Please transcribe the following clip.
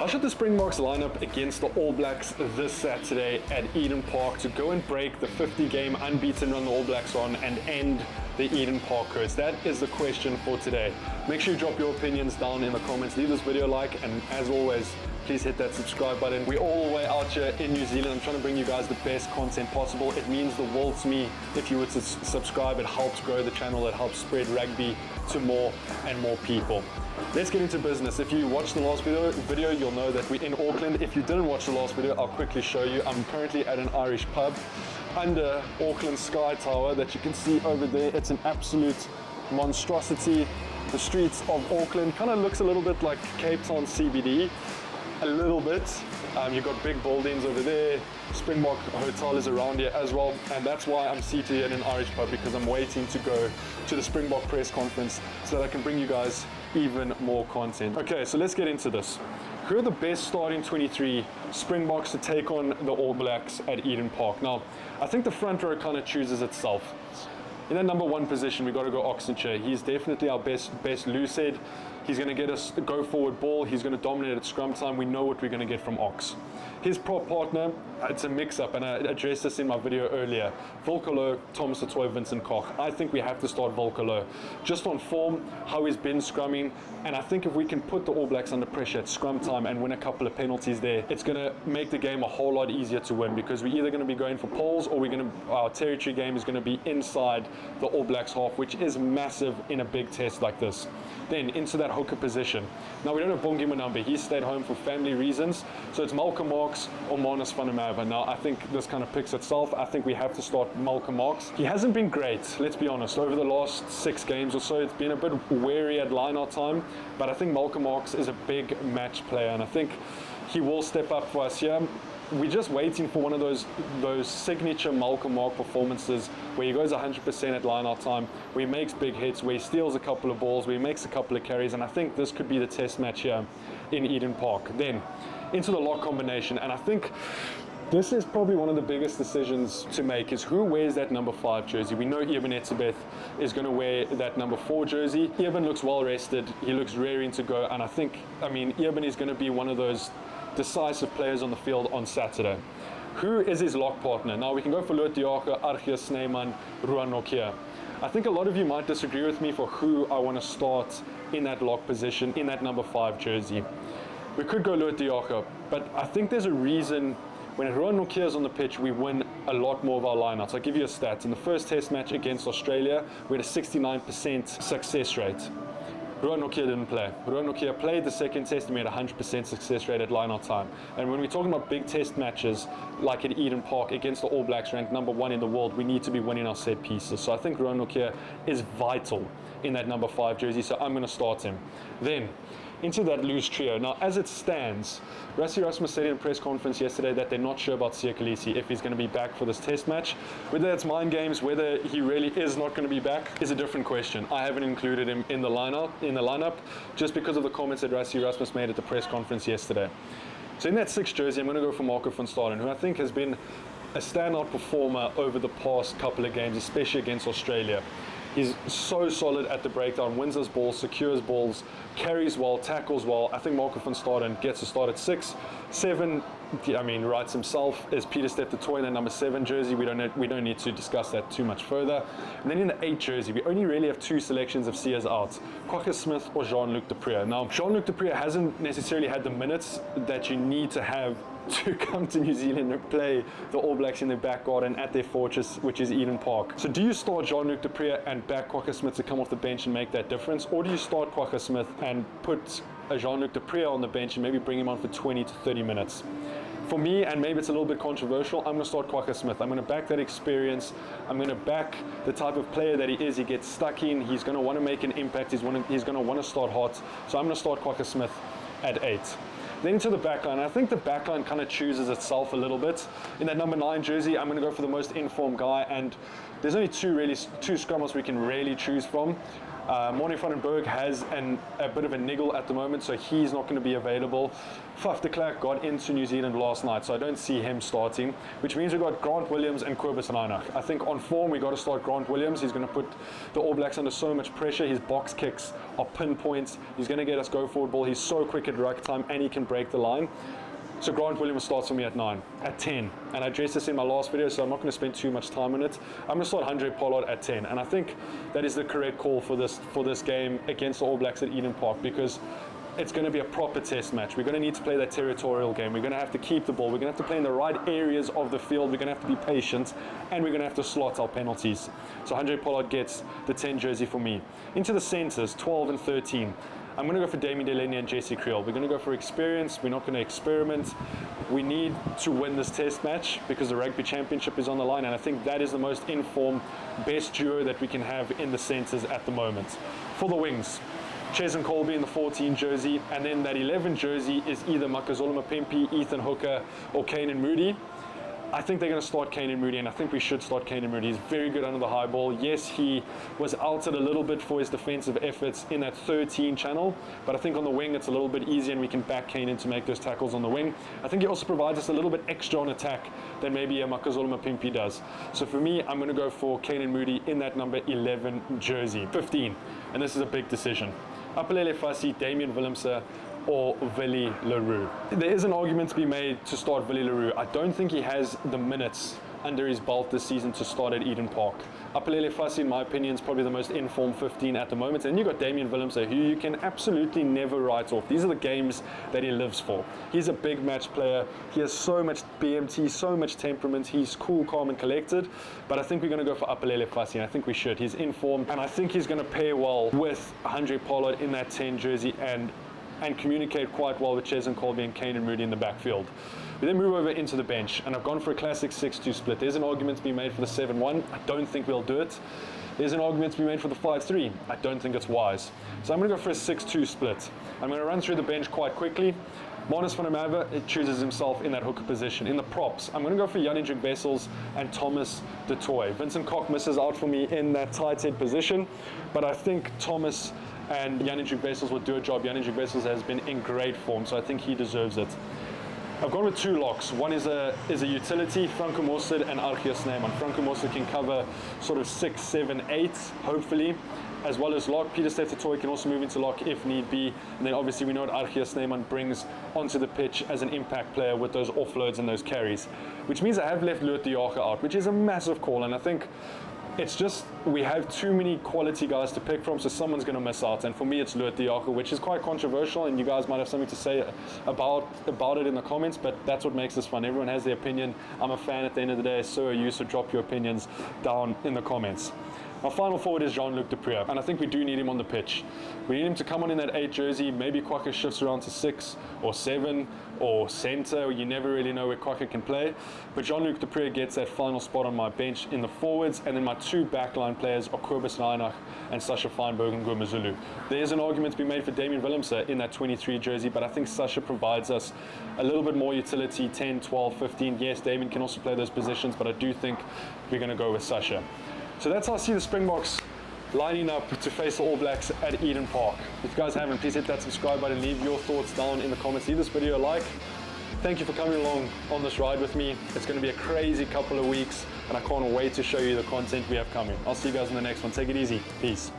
How should the Springboks line up against the All Blacks this Saturday at Eden Park to go and break the 50-game unbeaten run the All Blacks on and end the Eden Park curse? That is the question for today. Make sure you drop your opinions down in the comments, leave this video a like, and as always, please hit that subscribe button. We're all the way out here in New Zealand. I'm trying to bring you guys the best content possible. It means the world to me if you were to subscribe. It helps grow the channel, it helps spread rugby to more and more people. Let's get into business. If you watched the last video, you'll know that we're in Auckland. If you didn't watch the last video, I'll quickly show you. I'm currently at an Irish pub under Auckland Sky Tower that you can see over there. It's an absolute monstrosity. The streets of Auckland kind of looks a little bit like Cape Town CBD. A little bit. You've got big buildings over there. Springbok Hotel is around here as well, and that's why I'm seated here in an Irish pub, because I'm waiting to go to the Springbok press conference so that I can bring you guys even more content. Okay, so let's get into this. Who are the best starting 23 Springboks to take on the All Blacks at Eden Park? Now, I think the front row kind of chooses itself. In that number one position, we got to go Oxenchair. He's definitely our best loose head. He's going to get us a go forward ball. He's going to dominate at scrum time. We know what we're going to get from Ox. His prop partner, it's a mix-up, and I addressed this in my video earlier. Volkolo, Thomas Atoy, Vincent Koch. I think we have to start Volkolo. Just on form, how he's been scrumming, and I think if we can put the All Blacks under pressure at scrum time and win a couple of penalties there, it's going to make the game a whole lot easier to win, because we're either going to be going for poles or our territory game is going to be inside the All Blacks half, which is massive in a big test like this. Then into that hooker position. Now we don't have Bongi Manambe. He stayed home for family reasons. So it's Malcolm Marx or Manus van der Merwe. Now I think this kind of picks itself. I think we have to start Malcolm Marx. He hasn't been great, let's be honest. Over the last 6 games or so, it's been a bit wary at line-out time. But I think Malcolm Marx is a big match player, and I think he will step up for us here. We're just waiting for one of those signature Malcolm Mark performances where he goes 100% at line-out time, where he makes big hits, where he steals a couple of balls, where he makes a couple of carries, and I think this could be the test match here in Eden Park. Then into the lock combination, and I think this is probably one of the biggest decisions to make, is who wears that number 5 jersey. We know Eben Etzebeth is going to wear that number 4 jersey. Eben looks well rested, he looks raring to go, and I mean Eben is going to be one of those decisive players on the field on Saturday. Who is his lock partner? Now we can go for Loet Diaker, Argeus Snyman, Ruan Nokia. I think a lot of you might disagree with me for who I want to start in that lock position, in that number 5 jersey. We could go Loet Diaker, but I think there's a reason when Ruan Nokia is on the pitch, we win a lot more of our lineouts. I'll give you a stat. In the first test match against Australia, we had a 69% success rate. Ruan Nokia didn't play. Ruan Nokia played the second test and we had a 100% success rate at line-out time. And when we're talking about big test matches, like at Eden Park against the All Blacks ranked number 1 in the world, we need to be winning our set pieces. So I think Ruan Nokia is vital in that number 5 jersey, so I'm going to start him. Then, into that loose trio. Now, as it stands, Rassie Erasmus said in a press conference yesterday that they're not sure about Siya Kolisi if he's going to be back for this test match. Whether it's mind games, whether he really is not going to be back is a different question. I haven't included him in the lineup just because of the comments that Rassie Erasmus made at the press conference yesterday. So in that 6th jersey, I'm going to go for Marco van Staden, who I think has been a standout performer over the past couple of games, especially against Australia. He's so solid at the breakdown, wins his balls, secures balls, carries well, tackles well. I think Marco van Staden gets a start at 6. 7, I mean, writes himself, is Pieter-Steph du Toit in that number 7 jersey. We don't need to discuss that too much further. And then in the 8th jersey, we only really have 2 selections of Siya's out, Kwagga Smith or Jean-Luc Depree. Now, Jean-Luc Depree hasn't necessarily had the minutes that you need to have to come to New Zealand and play the All Blacks in their back garden at their fortress, which is Eden Park. So do you start Jean-Luc Depree and back Kwagga Smith to come off the bench and make that difference? Or do you start Kwagga Smith and put a Jean-Luc Depree on the bench and maybe bring him on for 20 to 30 minutes? For me, and maybe it's a little bit controversial, I'm going to start Kwagga Smith. I'm going to back that experience. I'm going to back the type of player that he is. He gets stuck in. He's going to want to make an impact. He's going to want to start hot. So I'm going to start Kwagga Smith at 8. Then into the backline. I think the backline kind of chooses itself a little bit. In that number 9 jersey, I'm going to go for the most informed guy, and there's only two scrummers we can really choose from. Morne van den Berg has a bit of a niggle at the moment, so he's not going to be available. Faf de Klerk got into New Zealand last night, so I don't see him starting, which means we've got Grant Williams and Kobus Reinach. I think on form, we got to start Grant Williams. He's going to put the All Blacks under so much pressure. His box kicks are pinpoints. He's going to get us go forward ball. He's so quick at ruck time, and he can break the line. So Grant Williams starts for me at 9, at 10. And I addressed this in my last video, so I'm not going to spend too much time on it. I'm going to start Andre Pollard at 10. And I think that is the correct call for this game against the All Blacks at Eden Park, because it's going to be a proper test match. We're going to need to play that territorial game. We're going to have to keep the ball. We're going to have to play in the right areas of the field. We're going to have to be patient, and we're going to have to slot our penalties. So Andre Pollard gets the 10 jersey for me. Into the centres, 12 and 13. I'm going to go for Damien Delaney and Jesse Kriel. We're going to go for experience. We're not going to experiment. We need to win this test match because the Rugby Championship is on the line, and I think that is the most informed, best duo that we can have in the centres at the moment. For the wings, Ches and Colby in the 14 jersey, and then that 11 jersey is either Makazole Mapimpi, Ethan Hooker, or Kane and Moody. I think they're going to start Kane and Moody, and I think we should start Kane and Moody. He's very good under the high ball. Yes, he was outed a little bit for his defensive efforts in that 13 channel, but I think on the wing it's a little bit easier, and we can back Kane in to make those tackles on the wing. I think he also provides us a little bit extra on attack than maybe a Makazole Mapimpi does. So for me, I'm going to go for Kane and Moody in that number 11 jersey. 15, and this is a big decision. Apelele Fassi, Damian Willemse, or Willie Leroux. There is an argument to be made to start Willie Leroux. I don't think he has the minutes under his belt this season to start at Eden Park. Apelele Fassi, in my opinion, is probably the most informed 15 at the moment. And you've got Damian Willemse, who you can absolutely never write off. These are the games that he lives for. He's a big match player. He has so much BMT, so much temperament. He's cool, calm, and collected. But I think we're going to go for Apelele Fassi, and I think we should. He's informed, and I think he's going to pair well with Andre Pollard in that 10 jersey and communicate quite well with Ches and Colby and Kane and Moody in the backfield. We then move over into the bench, and I've gone for a classic 6-2 split. There's an argument to be made for the 7-1. I don't think we'll do it. There's an argument to be made for the 5-3. I don't think it's wise. So I'm going to go for a 6-2 split. I'm going to run through the bench quite quickly. Marnus van der Merwe chooses himself in that hooker position. In the props, I'm going to go for Jan-Hendrik Wessels and Thomas du Toit. Vincent Koch misses out for me in that tight head position, but I think Thomas and Jan-Hendrik Wessels will do a job. Jan-Hendrik Wessels has been in great form, so I think he deserves it. I've gone with 2 locks. One is a utility, Franco Mossad and Archie Snyman. Franco Mossad can cover sort of 6, 7, 8, hopefully, as well as lock. Peter Steph can also move into lock if need be. And then obviously we know what Archie Snyman brings onto the pitch as an impact player with those offloads and those carries, which means I have left Loot de Jager out, which is a massive call, and I think it's just we have too many quality guys to pick from, so someone's going to miss out. And for me, it's Loot de Jager, which is quite controversial, and you guys might have something to say about it in the comments, but that's what makes this fun. Everyone has their opinion. I'm a fan at the end of the day, so are you, so drop your opinions down in the comments. Our final forward is Jean-Luc Dupré, and I think we do need him on the pitch. We need him to come on in that 8 jersey. Maybe Kwaka shifts around to 6 or 7 or centre. You never really know where Kwaka can play. But Jean-Luc Dupré gets that final spot on my bench in the forwards, and then my 2 backline players are Kobus Reinach and Sasha Feinberg and Gumazulu. There's an argument to be made for Damien Willemse in that 23 jersey, but I think Sasha provides us a little bit more utility, 10, 12, 15. Yes, Damien can also play those positions, but I do think we're going to go with Sasha. So that's how I see the Springboks lining up to face the All Blacks at Eden Park. If you guys haven't, please hit that subscribe button, leave your thoughts down in the comments, leave this video a like. Thank you for coming along on this ride with me. It's going to be a crazy couple of weeks, and I can't wait to show you the content we have coming. I'll see you guys in the next one. Take it easy. Peace.